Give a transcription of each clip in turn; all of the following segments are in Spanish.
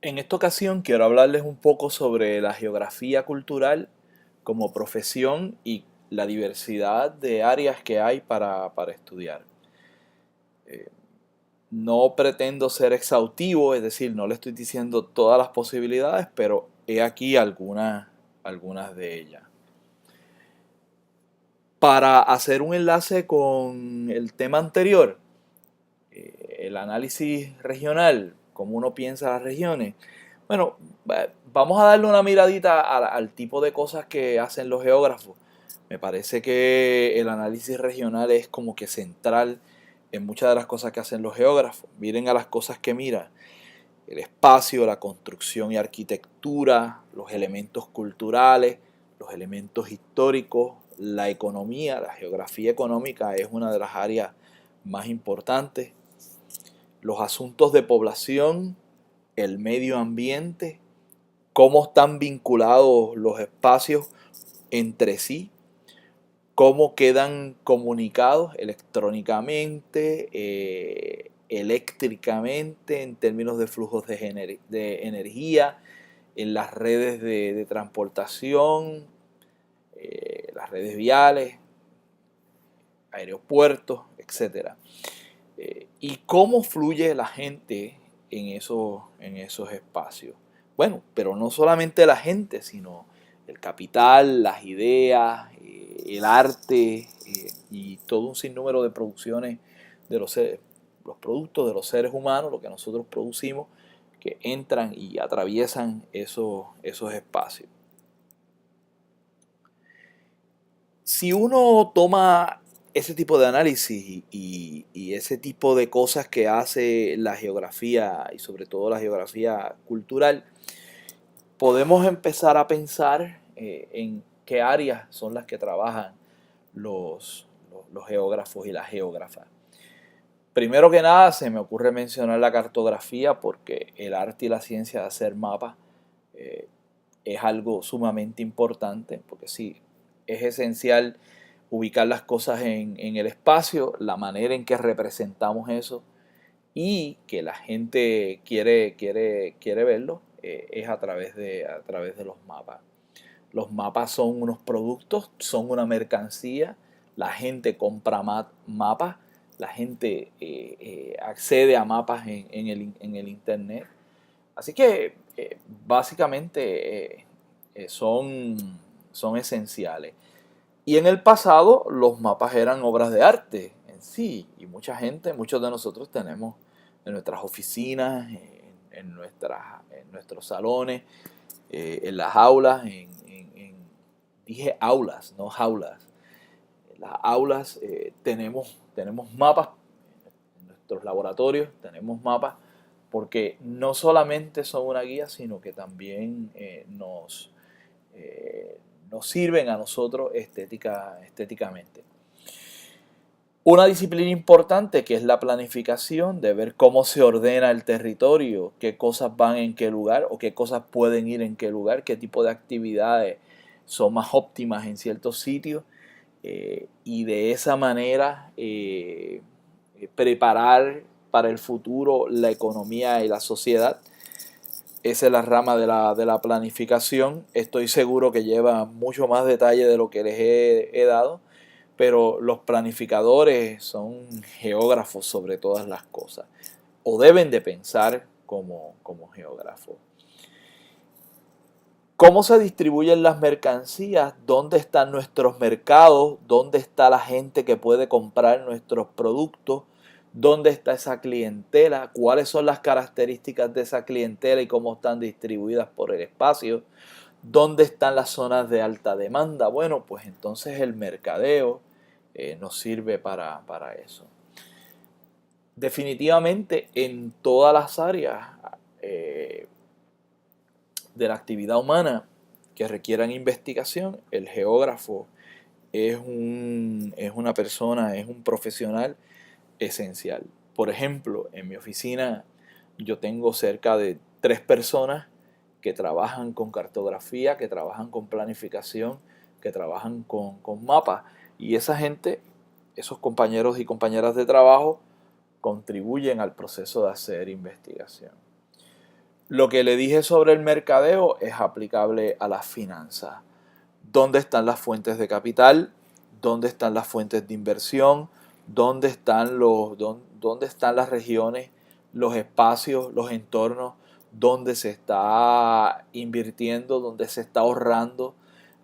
En esta ocasión quiero hablarles un poco sobre la geografía cultural como profesión y la diversidad de áreas que hay para estudiar. Eh, no pretendo ser exhaustivo, es decir, no le estoy diciendo todas las posibilidades, pero he aquí algunas de ellas. Para hacer un enlace con el tema anterior, el análisis regional, cómo uno piensa las regiones. Bueno, vamos a darle una miradita al tipo de cosas que hacen los geógrafos. Me parece que el análisis regional es como que central en muchas de las cosas que hacen los geógrafos. Miren a las cosas que miran: el espacio, la construcción y arquitectura, los elementos culturales, los elementos históricos, la economía. La geografía económica es una de las áreas más importantes. Los asuntos de población, el medio ambiente, cómo están vinculados los espacios entre sí, cómo quedan comunicados electrónicamente, eléctricamente, en términos de flujos de energía, en las redes de transportación, las redes viales, aeropuertos, etcétera. Y cómo fluye la gente en esos espacios. Bueno, pero no solamente la gente, sino el capital, las ideas, el arte y todo un sinnúmero de producciones de los productos de los seres humanos, lo que nosotros producimos, que entran y atraviesan esos espacios. Si uno toma ese tipo de análisis y ese tipo de cosas que hace la geografía y sobre todo la geografía cultural, podemos empezar a pensar en qué áreas son las que trabajan los geógrafos y las geógrafas. Primero que nada, se me ocurre mencionar la cartografía, porque el arte y la ciencia de hacer mapas eh, es algo sumamente importante, porque sí, es esencial ubicar las cosas en el espacio, la manera en que representamos eso y que la gente quiere verlo, es a través de los mapas. Los mapas son unos productos, son una mercancía, la gente compra mapas, la gente accede a mapas en el internet. Así que básicamente son esenciales. Y en el pasado los mapas eran obras de arte en sí, y muchos de nosotros tenemos en nuestras oficinas, en nuestros salones, en las aulas, dije aulas, no jaulas. En las aulas tenemos mapas, en nuestros laboratorios tenemos mapas, porque no solamente son una guía, sino que también nos sirven a nosotros estéticamente. Una disciplina importante, que es la planificación, de ver cómo se ordena el territorio, qué cosas van en qué lugar o qué cosas pueden ir en qué lugar, qué tipo de actividades son más óptimas en ciertos sitios, y de esa manera preparar para el futuro la economía y la sociedad. Esa es la rama de la planificación. Estoy seguro que lleva mucho más detalle de lo que les he dado, pero los planificadores son geógrafos sobre todas las cosas, o deben de pensar como geógrafos. ¿Cómo se distribuyen las mercancías? ¿Dónde están nuestros mercados? ¿Dónde está la gente que puede comprar nuestros productos? ¿Dónde está esa clientela? ¿Cuáles son las características de esa clientela y cómo están distribuidas por el espacio? ¿Dónde están las zonas de alta demanda? Bueno, pues entonces el mercadeo nos sirve para eso. Definitivamente en todas las áreas eh, de la actividad humana que requieran investigación, el geógrafo es una persona, es un profesional esencial. Por ejemplo, en mi oficina yo tengo cerca de 3 personas que trabajan con cartografía, que trabajan con planificación, que trabajan con mapas. Y esa gente, esos compañeros y compañeras de trabajo, contribuyen al proceso de hacer investigación. Lo que le dije sobre el mercadeo es aplicable a las finanzas. ¿Dónde están las fuentes de capital? ¿Dónde están las fuentes de inversión? ¿Dónde están las regiones, los espacios, los entornos donde se está invirtiendo, donde se está ahorrando?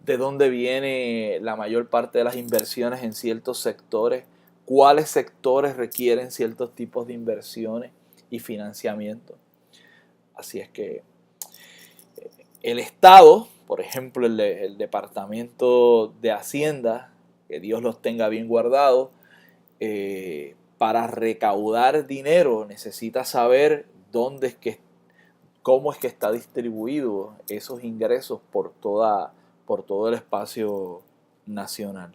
¿De dónde viene la mayor parte de las inversiones en ciertos sectores? ¿Cuáles sectores requieren ciertos tipos de inversiones y financiamiento? Así es que el Estado, por ejemplo, el Departamento de Hacienda, que Dios los tenga bien guardados, para recaudar dinero necesita saber cómo es que está distribuido esos ingresos por todo el espacio nacional.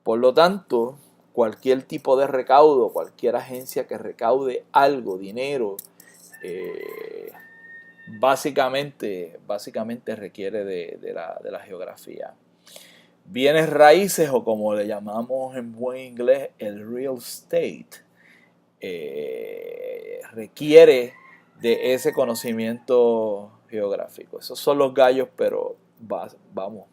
Por lo tanto, cualquier tipo de recaudo, cualquier agencia que recaude algo, dinero, eh, básicamente requiere de la geografía. Bienes raíces, o como le llamamos en buen inglés, el real estate, requiere de ese conocimiento geográfico. Esos son los gallos, pero vamos,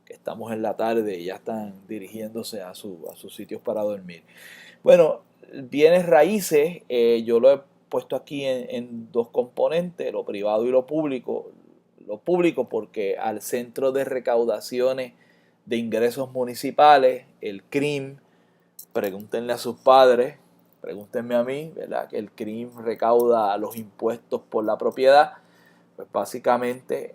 que estamos en la tarde y ya están dirigiéndose a sus sitios para dormir. Bueno, bienes raíces, yo lo he puesto aquí en dos componentes, lo privado y lo público. Lo público porque al Centro de Recaudaciones de Ingresos Municipales, el CRIM, pregúntenle a sus padres, pregúntenme a mí, ¿verdad? Que el CRIM recauda los impuestos por la propiedad. Pues básicamente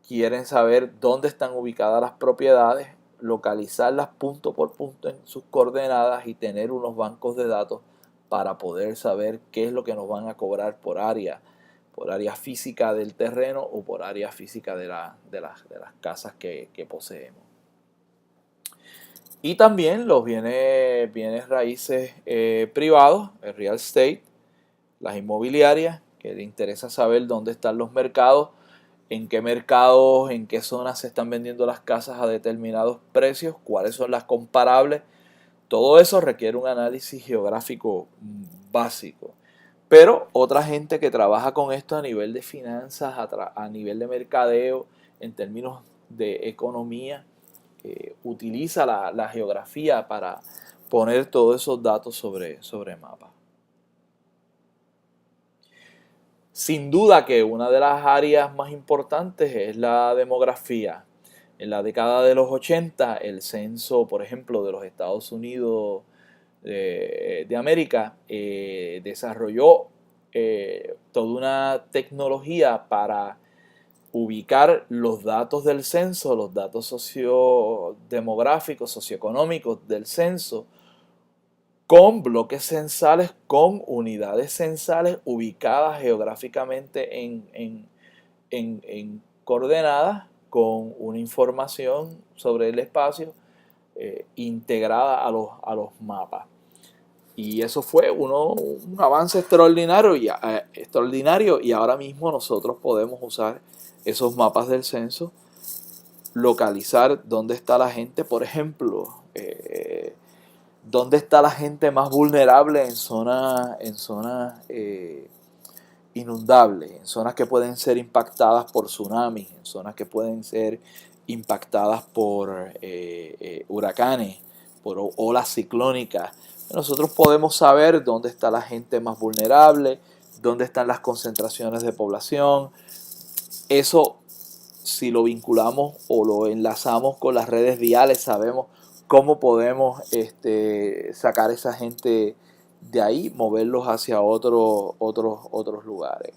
quieren saber dónde están ubicadas las propiedades, localizarlas punto por punto en sus coordenadas y tener unos bancos de datos para poder saber qué es lo que nos van a cobrar por área física del terreno o por área física de las casas que poseemos. Y también los bienes raíces privados, el real estate, las inmobiliarias, que le interesa saber dónde están los mercados, en qué mercados, en qué zonas se están vendiendo las casas a determinados precios, cuáles son las comparables. Todo eso requiere un análisis geográfico básico. Pero otra gente que trabaja con esto a nivel de finanzas, a nivel de mercadeo, en términos de economía, utiliza la geografía para poner todos esos datos sobre mapas. Sin duda que una de las áreas más importantes es la demografía. En la década de los 80, el censo, por ejemplo, de los Estados Unidos de América, desarrolló toda una tecnología para ubicar los datos del censo, los datos sociodemográficos, socioeconómicos del censo, con bloques censales, con unidades censales ubicadas geográficamente en coordenadas, con una información sobre el espacio integrada a los mapas. Y eso fue un avance extraordinario y ahora mismo nosotros podemos usar esos mapas del censo, localizar dónde está la gente, por ejemplo, dónde está la gente más vulnerable en zonas inundables, en zonas que pueden ser impactadas por tsunamis, en zonas que pueden ser impactadas por huracanes, por olas ciclónicas. Nosotros podemos saber dónde está la gente más vulnerable, dónde están las concentraciones de población. Eso, si lo vinculamos o lo enlazamos con las redes viales, sabemos cómo podemos sacar a esa gente de ahí, moverlos hacia otros lugares.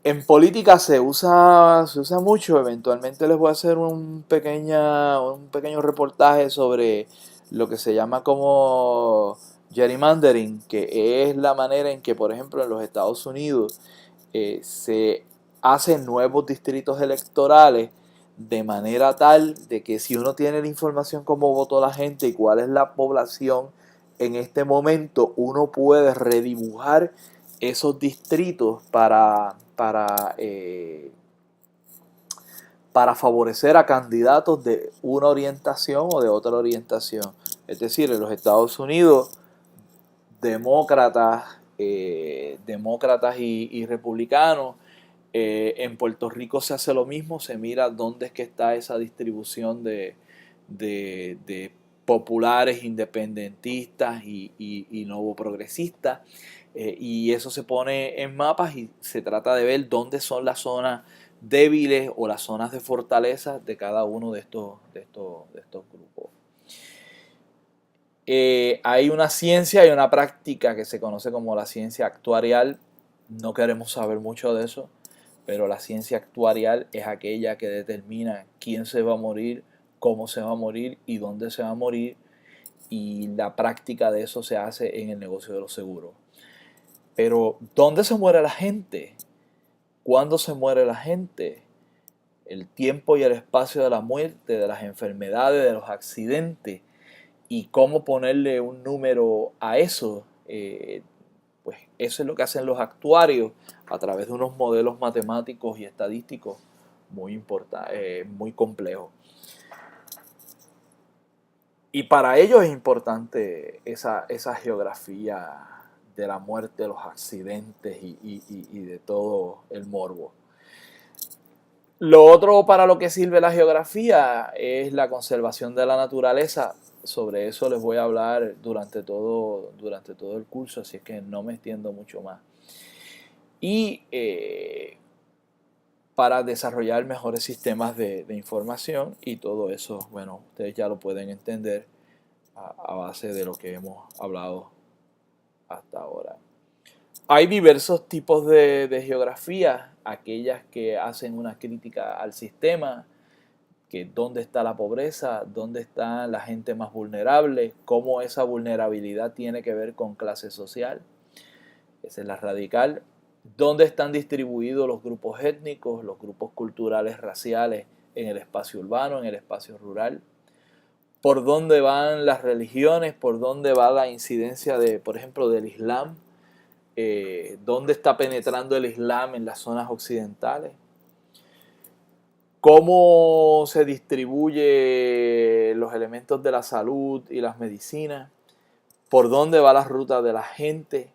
En política se usa mucho. Eventualmente les voy a hacer un pequeño reportaje sobre lo que se llama como gerrymandering, que es la manera en que, por ejemplo, en los Estados Unidos se hacen nuevos distritos electorales de manera tal de que si uno tiene la información cómo votó la gente y cuál es la población en este momento, uno puede redibujar esos distritos para favorecer a candidatos de una orientación o de otra orientación. Es decir, en los Estados Unidos, demócratas demócratas y republicanos. En Puerto Rico se hace lo mismo, se mira dónde es que está esa distribución de populares, independentistas y nuevo progresistas, y eso se pone en mapas y se trata de ver dónde son las zonas débiles o las zonas de fortaleza de cada uno de estos grupos. Hay una ciencia y una práctica que se conoce como la ciencia actuarial. No queremos saber mucho de eso, pero la ciencia actuarial es aquella que determina quién se va a morir, cómo se va a morir y dónde se va a morir, y la práctica de eso se hace en el negocio de los seguros. Pero ¿dónde se muere la gente? ¿Cuándo se muere la gente? El tiempo y el espacio de la muerte, de las enfermedades, de los accidentes, y cómo ponerle un número a eso, pues eso es lo que hacen los actuarios a través de unos modelos matemáticos y estadísticos muy complejos. Y para ellos es importante esa geografía de la muerte, de los accidentes y de todo el morbo. Lo otro para lo que sirve la geografía es la conservación de la naturaleza. Sobre eso les voy a hablar durante todo el curso, así es que no me extiendo mucho más. Y para desarrollar mejores sistemas de información, y todo eso, bueno, ustedes ya lo pueden entender a base de lo que hemos hablado hasta ahora. Hay diversos tipos de geografía, aquellas que hacen una crítica al sistema, que dónde está la pobreza, dónde está la gente más vulnerable, cómo esa vulnerabilidad tiene que ver con clase social. Esa es la radical. Dónde están distribuidos los grupos étnicos, los grupos culturales, raciales en el espacio urbano, en el espacio rural. Por dónde van las religiones, por dónde va la incidencia por ejemplo, del Islam, dónde está penetrando el Islam en las zonas occidentales. Cómo se distribuye los elementos de la salud y las medicinas, por dónde va la ruta de la gente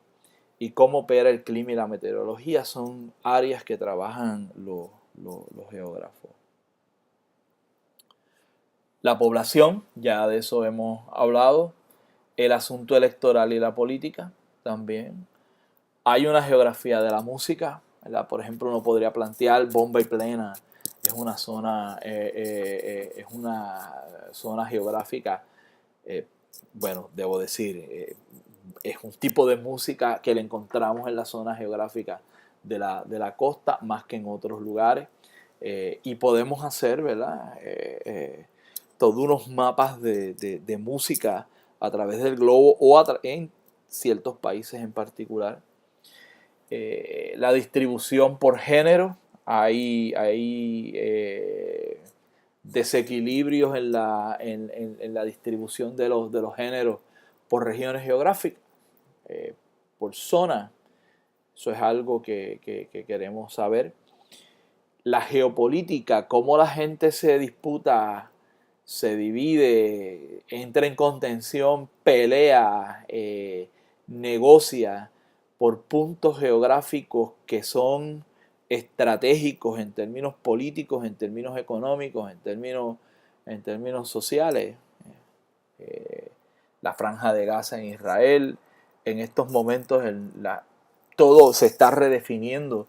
y cómo opera el clima y la meteorología. Son áreas que trabajan los geógrafos. La población, ya de eso hemos hablado. El asunto electoral y la política también. Hay una geografía de la música, ¿verdad? Por ejemplo, uno podría plantear Bomba y Plena es una zona geográfica, bueno, debo decir, es un tipo de música que le encontramos en la zona geográfica de la costa más que en otros lugares, y podemos hacer, ¿verdad? Todos unos mapas de música a través del globo o en ciertos países en particular. La distribución por género, hay desequilibrios en la distribución de los géneros por regiones geográficas, por zona. Eso es algo que queremos saber. La geopolítica, cómo la gente se disputa, se divide, entra en contención, pelea, negocia por puntos geográficos que son estratégicos en términos políticos, en términos económicos, en términos sociales. La Franja de Gaza en Israel, en estos momentos todo se está redefiniendo,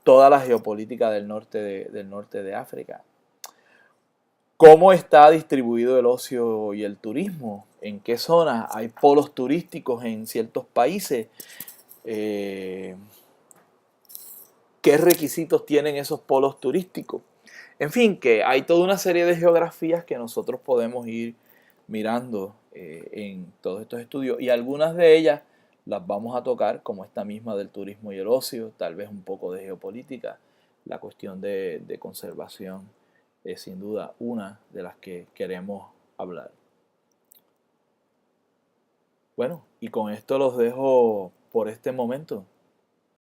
toda la geopolítica del norte de África. ¿Cómo está distribuido el ocio y el turismo? ¿En qué zonas? ¿Hay polos turísticos en ciertos países? ¿Qué requisitos tienen esos polos turísticos? En fin, que hay toda una serie de geografías que nosotros podemos ir mirando en todos estos estudios, y algunas de ellas las vamos a tocar, como esta misma del turismo y el ocio, tal vez un poco de geopolítica. La cuestión de conservación es sin duda una de las que queremos hablar. Bueno, y con esto los dejo por este momento.